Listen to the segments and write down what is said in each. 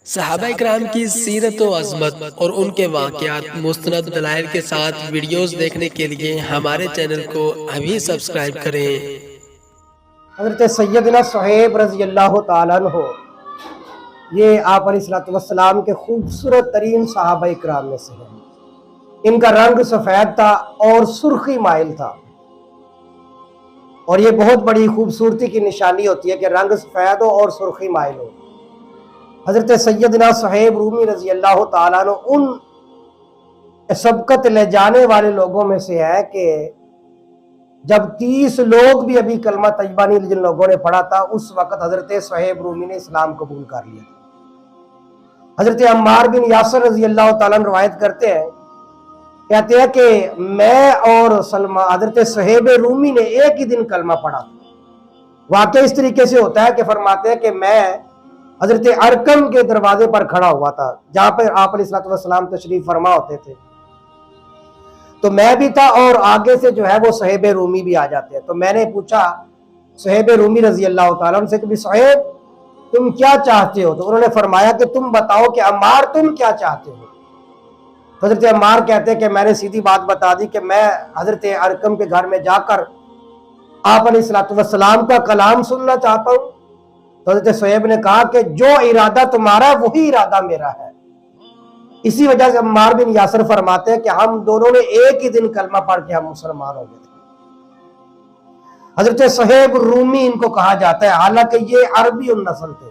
صحابہ اکرام کی سیرت و عظمت اور ان کے واقعات مستند دلائل کے ساتھ ویڈیوز دیکھنے کے لیے ہمارے چینل کو ابھی سبسکرائب کریں۔ حضرت سیدنا صہیب رضی اللہ تعالیٰ عنہ یہ آپ علیہ السلام کے خوبصورت ترین صحابہ اکرام میں سے ہیں۔ ان کا رنگ سفید تھا اور سرخی مائل تھا، اور یہ بہت بڑی خوبصورتی کی نشانی ہوتی ہے کہ رنگ سفید ہو اور سرخی مائل ہو۔ حضرت سیدنا صہیب رومی رضی اللہ تعالیٰ عنہ ان سبقت لے جانے والے لوگوں میں سے ہے کہ جب 30 لوگ بھی ابھی کلمہ طیبہ نہیں جن لوگوں نے پڑھا تھا، اس وقت حضرت صہیب رومی نے اسلام قبول کر لیا تھا۔ حضرت عمار بن یاسر رضی اللہ تعالیٰ عنہ روایت کرتے ہیں، کہتے ہیں کہ میں اور حضرت صہیب رومی نے ایک ہی دن کلمہ پڑھا تھا۔ واقعہ اس طریقے سے ہوتا ہے کہ فرماتے ہیں کہ میں حضرت ارکم کے دروازے پر کھڑا ہوا تھا، جہاں پر آپ علیہ السلام تشریف فرما ہوتے تھے، تو میں بھی تھا اور آگے سے جو ہے وہ صہیب رومی بھی آ جاتے ہیں۔ تو میں نے پوچھا صہیب رومی رضی اللہ تعالیٰ عنہ سے کہ صہیب تم کیا چاہتے ہو؟ تو انہوں نے فرمایا کہ تم بتاؤ کہ عمار تم کیا چاہتے ہو؟ حضرت عمار کہتے ہیں کہ میں نے سیدھی بات بتا دی کہ میں حضرت ارکم کے گھر میں جا کر آپ علیہ السلام کا کلام سننا چاہتا ہوں۔ تو حضرت صہیب نے کہا کہ جو ارادہ تمہارا وہی ارادہ میرا ہے۔ اسی وجہ سے عمار بن یاسر فرماتے ہیں کہ ہم دونوں نے ایک ہی دن کلمہ پڑھ کے ہم مسلمان ہو گئے تھے۔ حضرت صہیب رومی ان کو کہا جاتا ہے، حالانکہ یہ عربی النسل تھے،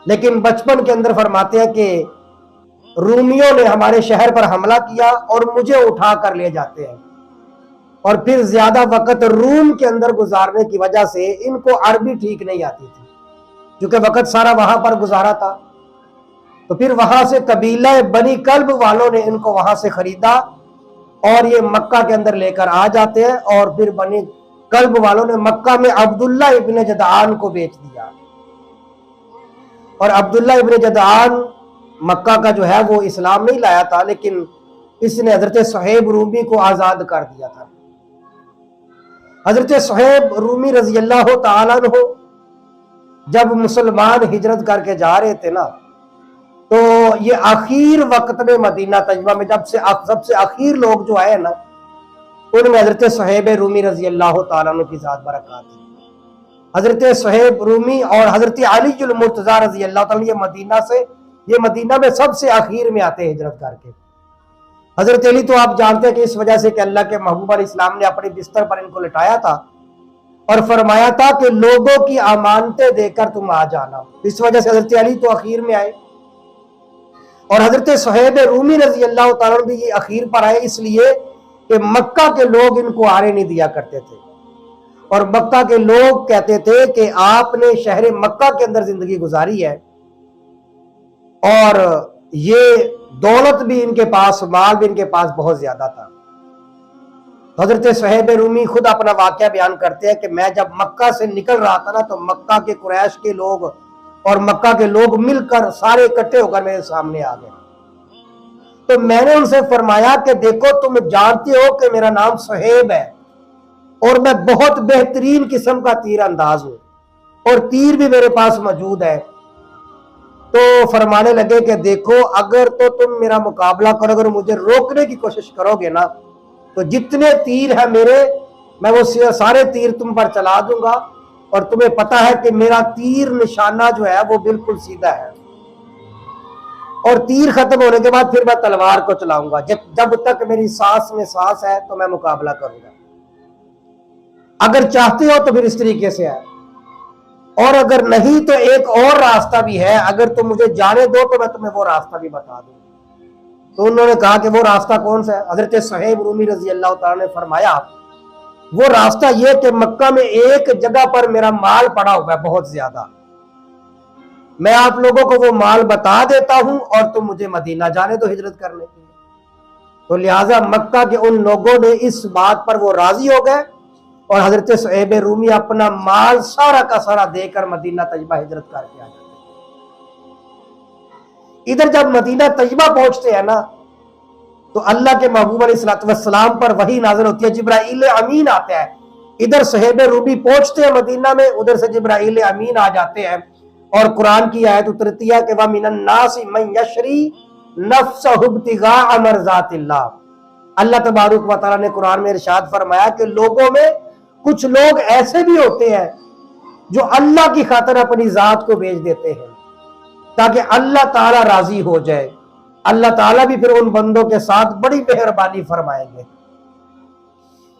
لیکن بچپن کے اندر فرماتے ہیں کہ رومیوں نے ہمارے شہر پر حملہ کیا اور مجھے اٹھا کر لے جاتے ہیں، اور پھر زیادہ وقت روم کے اندر گزارنے کی وجہ سے ان کو عربی ٹھیک نہیں آتی تھی، کیونکہ وقت سارا وہاں پر گزارا تھا۔ تو پھر وہاں سے قبیلہ بنی کلب والوں نے ان کو وہاں سے خریدا اور یہ مکہ کے اندر لے کر آ جاتے ہیں، اور پھر بنی کلب والوں نے مکہ میں عبداللہ ابن جدعان کو بیچ دیا، اور عبداللہ ابن جدعان مکہ کا جو ہے وہ اسلام نہیں لایا تھا، لیکن اس نے حضرت صہیب رومی کو آزاد کر دیا تھا۔ حضرت صہیب رومی رضی اللہ تعالیٰ عنہ جب مسلمان ہجرت کر کے جا رہے تھے نا، تو یہ آخر وقت میں مدینہ طیبہ میں جب سے سب سے آخر لوگ جو آئے نا، ان میں حضرت صہیب رومی رضی اللہ تعالیٰ عنہ کی ذات برکات تھی۔ حضرت صہیب رومی اور حضرت علی المرتضیٰ رضی اللہ تعالیٰ عنہ یہ مدینہ میں سب سے آخر میں آتے ہیں ہجرت کر کے۔ حضرت علی تو آپ جانتے ہیں کہ اس وجہ سے کہ اللہ کے محبوب علیہ السلام نے اپنے بستر پر ان کو لٹایا تھا اور فرمایا تھا کہ لوگوں کی امانتیں دے کر تم آ جانا، اس وجہ سے حضرت علی تو اخیر میں آئے، اور حضرت صہیب رومی رضی اللہ تعالیٰ عنہ بھی یہ اخیر پر آئے، اس لیے کہ مکہ کے لوگ ان کو آنے نہیں دیا کرتے تھے، اور مکہ کے لوگ کہتے تھے کہ آپ نے شہر مکہ کے اندر زندگی گزاری ہے، اور یہ دولت بھی ان کے پاس، مال بھی ان کے پاس بہت زیادہ تھا۔ حضرت صہیب رومی خود اپنا واقعہ بیان کرتے ہیں کہ میں جب مکہ سے نکل رہا تھا نا، تو مکہ کے قریش کے لوگ اور مکہ کے لوگ مل کر سارے اکٹھے ہو کر میرے سامنے آ گئے، تو میں نے ان سے فرمایا کہ دیکھو تم جانتے ہو کہ میرا نام صہیب ہے، اور میں بہت بہترین قسم کا تیر انداز ہوں، اور تیر بھی میرے پاس موجود ہے۔ تو فرمانے لگے کہ دیکھو اگر تو تم میرا مقابلہ کرو، اگر مجھے روکنے کی کوشش کرو گے نا، تو جتنے تیر ہیں میرے، میں وہ سارے تیر تم پر چلا دوں گا، اور تمہیں پتا ہے کہ میرا تیر نشانہ جو ہے وہ بالکل سیدھا ہے، اور تیر ختم ہونے کے بعد پھر میں تلوار کو چلاؤں گا، جب تک میری سانس میں سانس ہے تو میں مقابلہ کروں گا، اگر چاہتے ہو تو پھر اس طریقے سے ہے، اور اگر نہیں تو ایک اور راستہ بھی ہے، اگر تم مجھے جانے دو تو میں تمہیں وہ راستہ بھی بتا دوں۔ تو انہوں نے کہا کہ وہ راستہ کون سا ہے؟ حضرت صہیب رومی رضی اللہ تعالیٰ نے فرمایا وہ راستہ یہ کہ مکہ میں ایک جگہ پر میرا مال پڑا ہوا ہے بہت زیادہ، میں آپ لوگوں کو وہ مال بتا دیتا ہوں اور تم مجھے مدینہ جانے دو ہجرت کرنے کے لیے۔ تو لہٰذا مکہ کے ان لوگوں نے اس بات پر وہ راضی ہو گئے، اور حضرت صہیب رومی اپنا مال سارا کا سارا دے کر مدینہ طیبہ ہجرت کر کے آ جاتے ہیں۔ ادھر جب مدینہ طیبہ پہنچتے ہیں نا، تو اللہ کے محبوب علیہ السلام پر وحی نازل ہوتی ہے، جبرائیل امین آتا ہے، ادھر صہیب رومی پہنچتے ہیں مدینہ میں، ادھر سے جبرائیل امین آ جاتے ہیں، اور قرآن کی آیت اترتی ہے کہ وَمِنَ النَّاسِ مَن يَشْرِي نَفْسَهُ ابْتِغَاءَ مَرْضَاتِ اللَّهِ۔ اللہ تبارک و تعالیٰ نے قرآن میں ارشاد فرمایا کہ لوگوں میں کچھ لوگ ایسے بھی ہوتے ہیں جو اللہ کی خاطر اپنی ذات کو بیچ دیتے ہیں تاکہ اللہ تعالیٰ راضی ہو جائے۔ اللہ تعالیٰ بھی پھر ان بندوں کے ساتھ بڑی مہربانی فرمائیں گے۔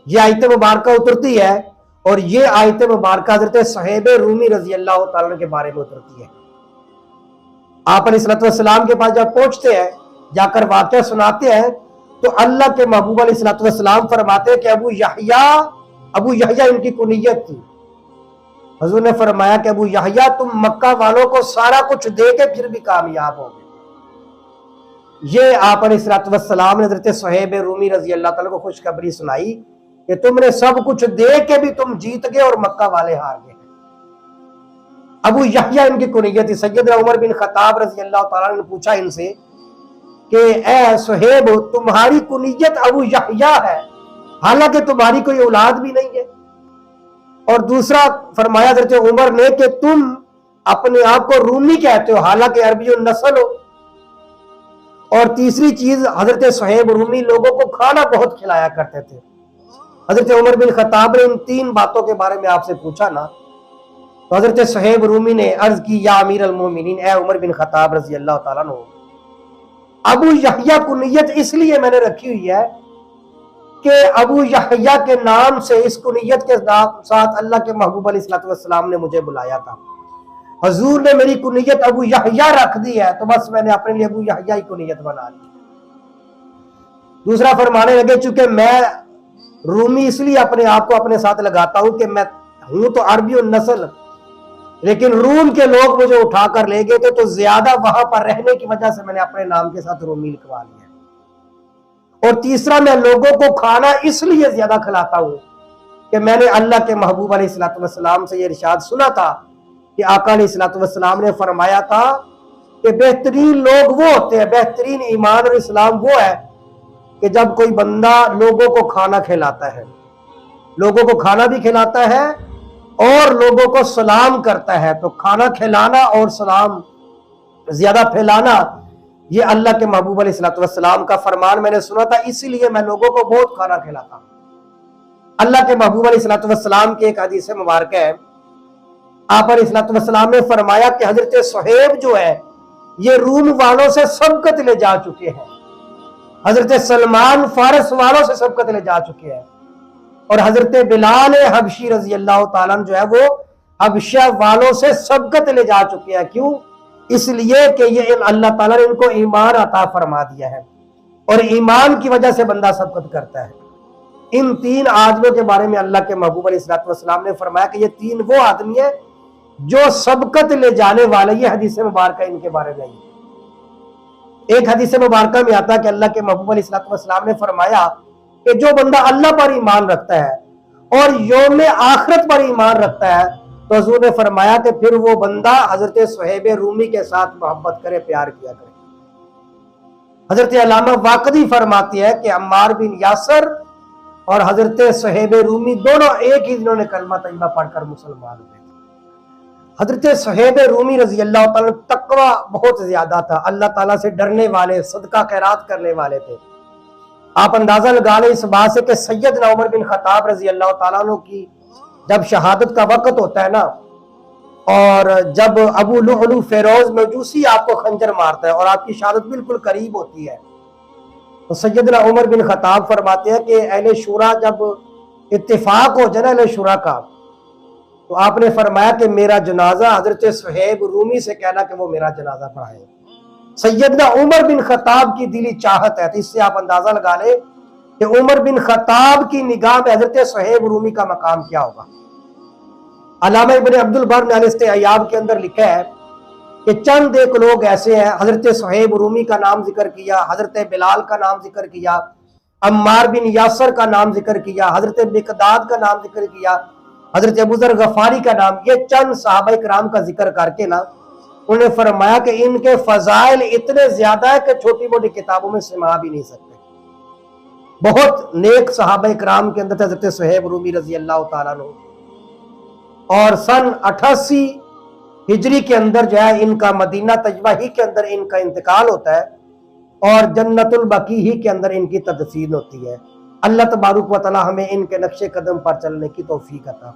یہ آیت مبارکہ اترتی ہے اور یہ آیت مبارکہ حضرت صہیب رومی رضی اللہ تعالیٰ عنہ کے بارے میں اترتی ہے۔ آپ علیہ السلام کے پاس جب پہنچتے ہیں، جا کر واقعہ سناتے ہیں، تو اللہ کے محبوب علیہ السلام فرماتے ہیں کہ ابو یحییٰ ان کی کنیت تھی۔ حضور نے فرمایا کہ ابو یحییٰ تم مکہ والوں کو سارا کچھ دے کے پھر بھی کامیاب ہو گئے۔ یہ آپ علیہ السلام نے حضرت صہیب رومی رضی اللہ تعالیٰ کو خوشخبری سنائی کہ تم نے سب کچھ دے کے بھی تم جیت گئے اور مکہ والے ہار گئے۔ ابو یحییٰ ان کی کنیت تھی۔ سیدنا عمر بن خطاب رضی اللہ تعالیٰ نے پوچھا ان سے کہ اے صہیب تمہاری کنیت ابو یحییٰ ہے حالانکہ تمہاری کوئی اولاد بھی نہیں ہے، اور دوسرا فرمایا حضرت عمر نے کہ تم اپنے آپ کو رومی کہتے ہو حالانکہ عربی النسل ہو، اور تیسری چیز حضرت صہیب رومی لوگوں کو کھانا بہت کھلایا کرتے تھے۔ حضرت عمر بن خطاب نے ان تین باتوں کے بارے میں آپ سے پوچھا نا، تو حضرت صہیب رومی نے عرض کی یا امیر المومنین، اے عمر بن خطاب رضی اللہ تعالیٰ عنہ، ابو یحییٰ کنیت اس لیے میں نے رکھی ہوئی ہے کہ ابو یحییٰ کے نام سے، اس کنیت کے ساتھ اللہ کے محبوب علیہ السلام نے مجھے بلایا تھا۔ حضور نے میری کنیت ابو یحییٰ رکھ دی ہے تو بس میں نے اپنے لیے ابو یحییٰ کی کنیت بنا لی۔ دوسرا فرمانے لگے چونکہ میں رومی اس لیے اپنے آپ کو اپنے ساتھ لگاتا ہوں کہ میں ہوں تو عربی النسل، لیکن روم کے لوگ مجھے اٹھا کر لے گئے تھے تو زیادہ وہاں پر رہنے کی وجہ سے میں نے اپنے نام کے ساتھ رومی لکھوا لیا۔ اور تیسرا میں لوگوں کو کھانا اس لیے زیادہ کھلاتا ہوں کہ میں نے اللہ کے محبوب علیہ السلام سے یہ ارشاد سنا تھا کہ آقا علیہ السلام نے فرمایا تھا کہ بہترین لوگ وہ ہوتے ہیں، بہترین ایمان اور اسلام وہ ہے کہ جب کوئی بندہ لوگوں کو کھانا کھلاتا ہے، لوگوں کو کھانا بھی کھلاتا ہے اور لوگوں کو سلام کرتا ہے۔ تو کھانا کھلانا اور سلام زیادہ پھیلانا یہ اللہ کے محبوب علیہ السلام کا فرمان میں نے سنا تھا، اسی لیے میں لوگوں کو بہت کھانا کھلاتا ہوں۔ اللہ کے محبوب علیہ السلام کی ایک حدیث مبارکہ ہے، آپ علیہ السلام نے فرمایا کہ حضرت صہیب جو ہے یہ روم والوں سے سبقت لے جا چکے ہیں، حضرت سلمان فارس والوں سے سبقت لے جا چکے ہیں، اور حضرت بلال حبشی رضی اللہ تعالیٰ جو ہے وہ حبشہ والوں سے سبقت لے جا چکے ہیں۔ کیوں؟ اس لیے کہ یہ اللہ تعالیٰ نے ان کو ایمان عطا فرما دیا ہے، اور ایمان کی وجہ سے بندہ سبقت کرتا ہے۔ ان تین آدمیوں کے بارے میں اللہ کے محبوب علیہ السلام نے فرمایا کہ یہ تین وہ آدمی ہیں جو سبقت لے جانے والے، یہ حدیث مبارکہ ان کے بارے میں۔ ایک حدیث مبارکہ میں آتا ہے کہ اللہ کے محبوب علیہ السلام نے فرمایا کہ جو بندہ اللہ پر ایمان رکھتا ہے اور یوم آخرت پر ایمان رکھتا ہے تو حضور نے فرمایا کہ پھر وہ بندہ حضرت صہیب رومی کے ساتھ محبت کرے، پیار کیا کرے۔ حضرت علامہ واقدی فرماتے ہیں کہ عمار بن یاسر اور حضرت صہیب رومی دونوں ایک ہی دنوں نے کلمہ طیبہ پڑھ کر مسلمان ہوئے۔ حضرت صہیب رومی رضی اللہ تعالیٰ تقوی بہت زیادہ تھا، اللہ تعالیٰ سے ڈرنے والے، صدقہ خیرات کرنے والے تھے۔ آپ اندازہ لگا لیں اس بات سے کہ سیدنا عمر بن خطاب رضی اللہ تعالیٰ عنہ کی جب شہادت کا وقت ہوتا ہے نا، اور جب ابو لؤلؤ فیروز مجوسی آپ کو خنجر مارتا ہے اور آپ کی شہادت بالکل قریب ہوتی ہے، تو سیدنا عمر بن خطاب فرماتے ہیں کہ اہل شورا جب اتفاق ہو جائے نا اہل شورا کا، تو آپ نے فرمایا کہ میرا جنازہ حضرت صہیب رومی سے کہنا کہ وہ میرا جنازہ پڑھائے۔ سیدنا عمر بن خطاب کی دلی چاہت ہے، تو اس سے آپ اندازہ لگا لیں کہ عمر بن خطاب کی نگاہ میں حضرت صہیب رومی کا مقام کیا ہوگا۔ علامہ ابن عبد البر نے الاستیعاب کے اندر لکھا ہے کہ چند ایک لوگ ایسے ہیں، حضرت صہیب رومی کا نام ذکر کیا، حضرت بلال کا نام ذکر کیا، عمار بن یاسر کا نام ذکر کیا، حضرت مقداد کا نام ذکر کیا، حضرت ابو ذر غفاری کا نام، یہ چند صحابہ کرام کا ذکر کر کے نا انہوں نے فرمایا کہ ان کے فضائل اتنے زیادہ ہے کہ چھوٹی موٹی کتابوں میں سما بھی نہیں سکتے۔ بہت نیک صحابہ کرام کے اندر حضرت صہیب رومی رضی اللہ تعالیٰ عنہ، اور سن 88 ہجری کے اندر جو ہے ان کا مدینہ طیبہ ہی کے اندر ان کا انتقال ہوتا ہے اور جنت البقیع ہی کے اندر ان کی تدفین ہوتی ہے۔ اللہ تبارک و تعالی ہمیں ان کے نقش قدم پر چلنے کی توفیق عطا